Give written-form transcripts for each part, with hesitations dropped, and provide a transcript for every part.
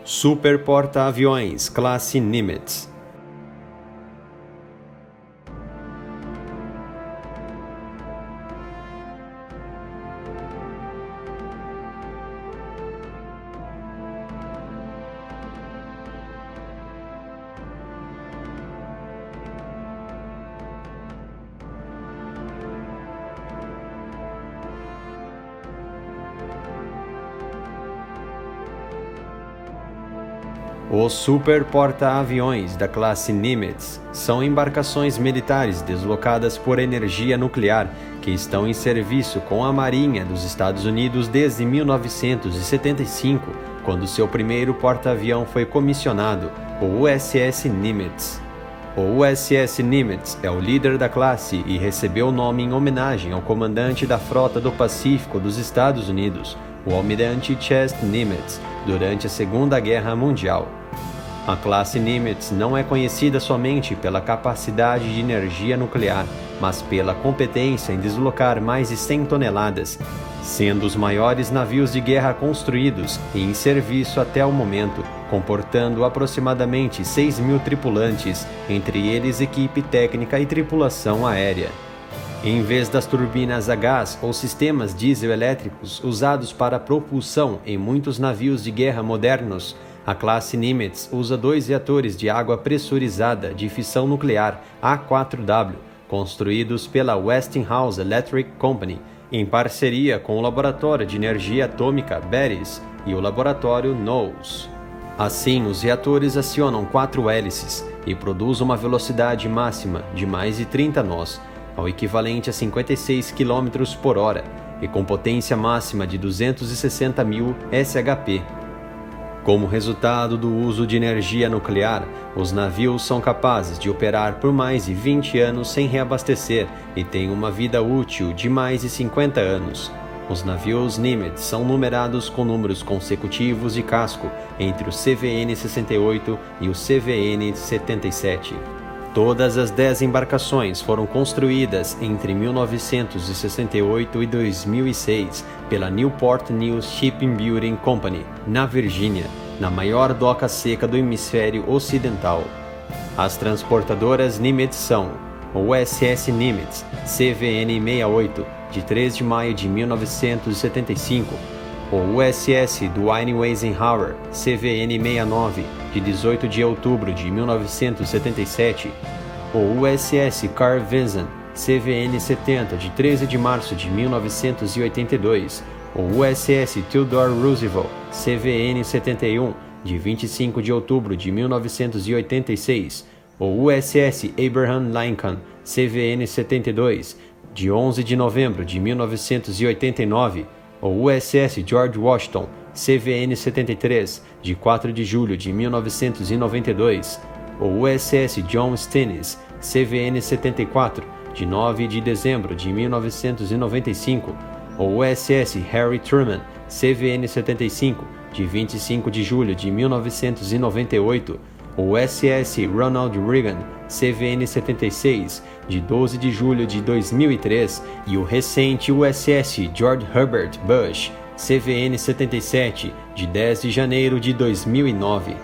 Super porta-aviões classe Nimitz. Os super porta-aviões da classe Nimitz são embarcações militares deslocadas por energia nuclear que estão em serviço com a Marinha dos Estados Unidos desde 1975, quando seu primeiro porta-avião foi comissionado, o USS Nimitz. O USS Nimitz é o líder da classe e recebeu o nome em homenagem ao comandante da Frota do Pacífico dos Estados Unidos, o almirante Chester Nimitz, durante a Segunda Guerra Mundial. A classe Nimitz não é conhecida somente pela capacidade de energia nuclear, mas pela competência em deslocar mais de 100 toneladas, sendo os maiores navios de guerra construídos e em serviço até o momento, comportando aproximadamente 6.000 tripulantes, entre eles equipe técnica e tripulação aérea. Em vez das turbinas a gás ou sistemas diesel-elétricos usados para propulsão em muitos navios de guerra modernos, a classe Nimitz usa 2 reatores de água pressurizada de fissão nuclear A4W, construídos pela Westinghouse Electric Company, em parceria com o Laboratório de Energia Atômica Betis e o Laboratório Knowles. Assim, os reatores acionam 4 hélices e produzem uma velocidade máxima de mais de 30 nós, ao equivalente a 56 km por hora, e com potência máxima de 260.000 SHP. Como resultado do uso de energia nuclear, os navios são capazes de operar por mais de 20 anos sem reabastecer e têm uma vida útil de mais de 50 anos. Os navios Nimitz são numerados com números consecutivos de casco entre o CVN-68 e o CVN-77. Todas as 10 embarcações foram construídas entre 1968 e 2006 pela Newport News Shipbuilding Company, na Virgínia, na maior doca seca do hemisfério ocidental. As transportadoras Nimitz são o USS Nimitz CVN-68, de 3 de maio de 1975, o USS Dwight Eisenhower CVN-69, de 18 de outubro de 1977, o USS Carl Vinson CVN-70, de 13 de março de 1982, o USS Theodore Roosevelt CVN-71, de 25 de outubro de 1986, o USS Abraham Lincoln CVN-72, de 11 de novembro de 1989, o USS George Washington CVN-73, de 4 de julho de 1992, o USS John Stennis CVN-74, de 9 de dezembro de 1995, o USS Harry Truman CVN-75, de 25 de julho de 1998, o USS Ronald Reagan CVN-76, de 12 de julho de 2003, e o recente USS George Herbert Bush CVN-77, de 10 de janeiro de 2009.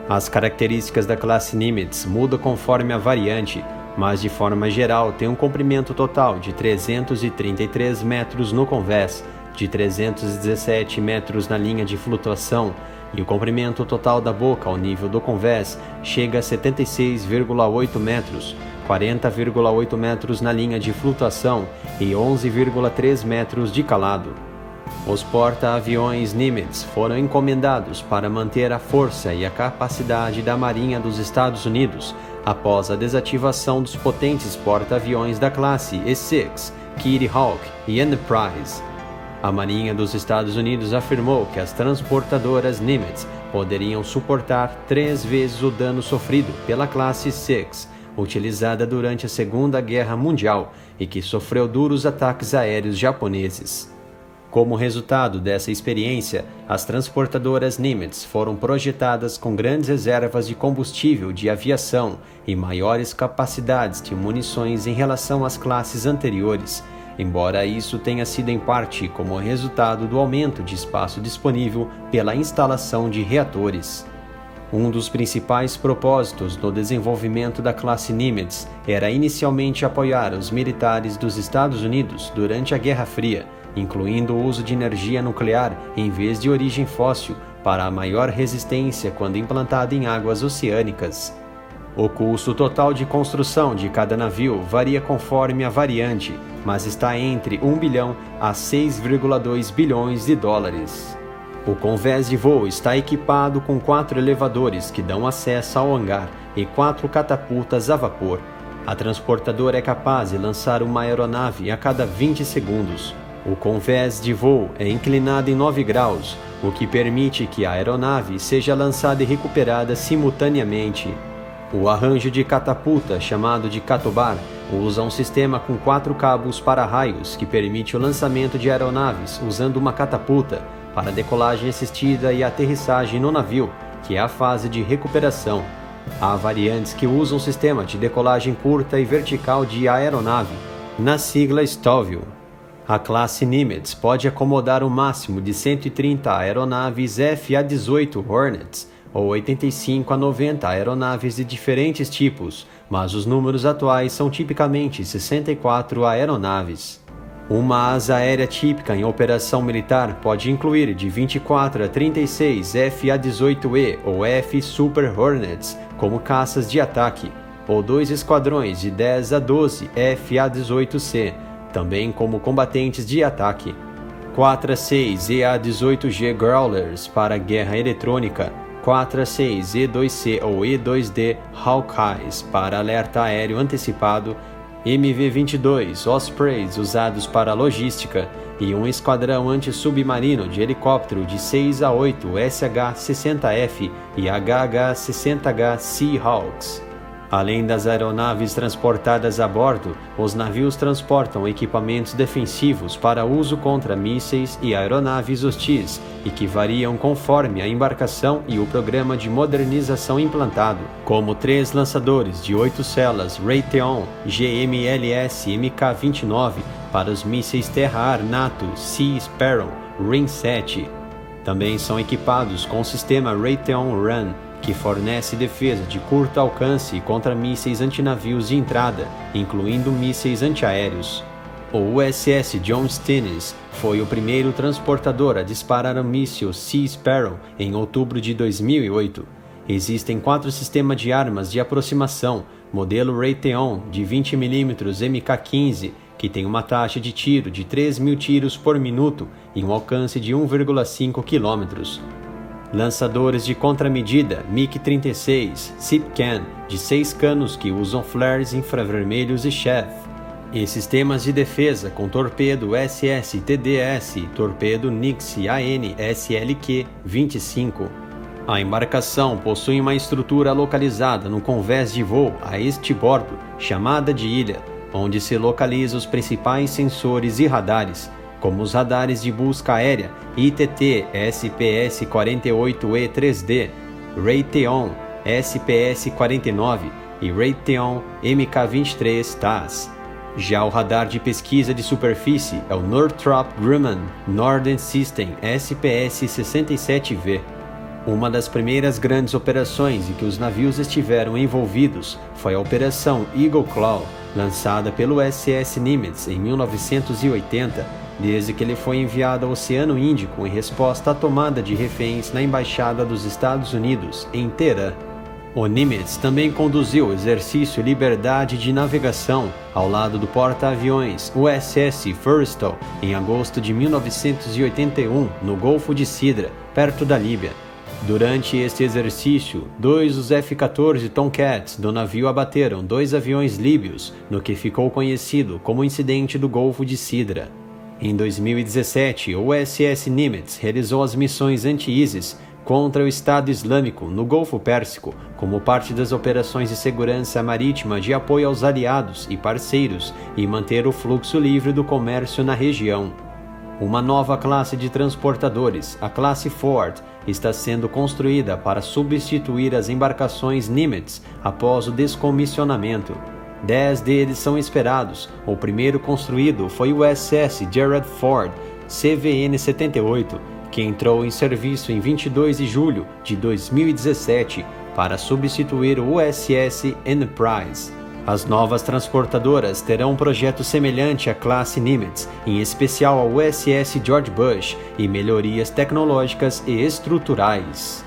As características da classe Nimitz mudam conforme a variante, mas de forma geral tem um comprimento total de 333 metros no convés, de 317 metros na linha de flutuação, e o comprimento total da boca ao nível do convés chega a 76,8 metros, 40,8 metros na linha de flutuação e 11,3 metros de calado. Os porta-aviões Nimitz foram encomendados para manter a força e a capacidade da Marinha dos Estados Unidos após a desativação dos potentes porta-aviões da classe E-6, Kitty Hawk e Enterprise. A Marinha dos Estados Unidos afirmou que as transportadoras Nimitz poderiam suportar 3 vezes o dano sofrido pela classe E-6, utilizada durante a Segunda Guerra Mundial e que sofreu duros ataques aéreos japoneses. Como resultado dessa experiência, as transportadoras Nimitz foram projetadas com grandes reservas de combustível de aviação e maiores capacidades de munições em relação às classes anteriores, embora isso tenha sido em parte como resultado do aumento de espaço disponível pela instalação de reatores. Um dos principais propósitos do desenvolvimento da classe Nimitz era inicialmente apoiar os militares dos Estados Unidos durante a Guerra Fria, incluindo o uso de energia nuclear em vez de origem fóssil para a maior resistência quando implantada em águas oceânicas. O custo total de construção de cada navio varia conforme a variante, mas está entre 1 bilhão a 6,2 bilhões de dólares. O convés de voo está equipado com 4 elevadores que dão acesso ao hangar e 4 catapultas a vapor. A transportadora é capaz de lançar uma aeronave a cada 20 segundos. O convés de voo é inclinado em 9 graus, o que permite que a aeronave seja lançada e recuperada simultaneamente. O arranjo de catapulta, chamado de catobar, usa um sistema com 4 cabos para raios que permite o lançamento de aeronaves usando uma catapulta para decolagem assistida e aterrissagem no navio, que é a fase de recuperação. Há variantes que usam um sistema de decolagem curta e vertical de aeronave, na sigla STOVL. A classe Nimitz pode acomodar um máximo de 130 aeronaves FA-18 Hornets, ou 85 a 90 aeronaves de diferentes tipos, mas os números atuais são tipicamente 64 aeronaves. Uma asa aérea típica em operação militar pode incluir de 24 a 36 FA-18E ou F Super Hornets como caças de ataque, ou 2 esquadrões de 10 a 12 FA-18C, também como combatentes de ataque. 4 a 6 EA-18G Growlers para guerra eletrônica, 4 a 6 E-2C ou E-2D Hawkeyes para alerta aéreo antecipado, MV-22 Ospreys usados para logística e um esquadrão anti-submarino de helicóptero de 6 a 8 SH-60F e HH-60H Seahawks. Além das aeronaves transportadas a bordo, os navios transportam equipamentos defensivos para uso contra mísseis e aeronaves hostis e que variam conforme a embarcação e o programa de modernização implantado, como 3 lançadores de 8 celas Raytheon GMLS Mk-29 para os mísseis terra-ar NATO Sea Sparrow Ring 7. Também são equipados com o sistema Raytheon Run, que fornece defesa de curto alcance contra mísseis antinavios de entrada, incluindo mísseis antiaéreos. O USS John Stennis foi o primeiro transportador a disparar o míssil Sea Sparrow em outubro de 2008. Existem 4 sistemas de armas de aproximação, modelo Raytheon de 20 mm Mk-15, que tem uma taxa de tiro de 3.000 tiros por minuto e um alcance de 1,5 km. Lançadores de contramedida MiG-36 SIPCAN de 6 canos que usam flares infravermelhos e chaff, e sistemas de defesa com torpedo SS-TDS, torpedo Nix-AN-SLQ-25. A embarcação possui uma estrutura localizada no convés de voo a este bordo, chamada de ilha, onde se localizam os principais sensores e radares, como os radares de busca aérea ITT SPS-48E3D, Raytheon SPS-49 e Raytheon Mk-23 TAS. Já o radar de pesquisa de superfície é o Northrop Grumman Northern System SPS-67V. Uma das primeiras grandes operações em que os navios estiveram envolvidos foi a Operação Eagle Claw, lançada pelo SS Nimitz em 1980, desde que ele foi enviado ao Oceano Índico em resposta à tomada de reféns na Embaixada dos Estados Unidos, em Teherã. O Nimitz também conduziu o exercício Liberdade de Navegação ao lado do porta-aviões USS Forrestal em agosto de 1981, no Golfo de Sidra, perto da Líbia. Durante este exercício, 2 dos F-14 Tomcats do navio abateram 2 aviões líbios, no que ficou conhecido como Incidente do Golfo de Sidra. Em 2017, o USS Nimitz realizou as missões anti-ISIS contra o Estado Islâmico no Golfo Pérsico, como parte das operações de segurança marítima de apoio aos aliados e parceiros e manter o fluxo livre do comércio na região. Uma nova classe de transportadores, a classe Ford, está sendo construída para substituir as embarcações Nimitz após o descomissionamento. 10 deles são esperados. O primeiro construído foi o USS Gerald Ford CVN-78, que entrou em serviço em 22 de julho de 2017 para substituir o USS Enterprise. As novas transportadoras terão um projeto semelhante à classe Nimitz, em especial ao USS George Bush, e melhorias tecnológicas e estruturais.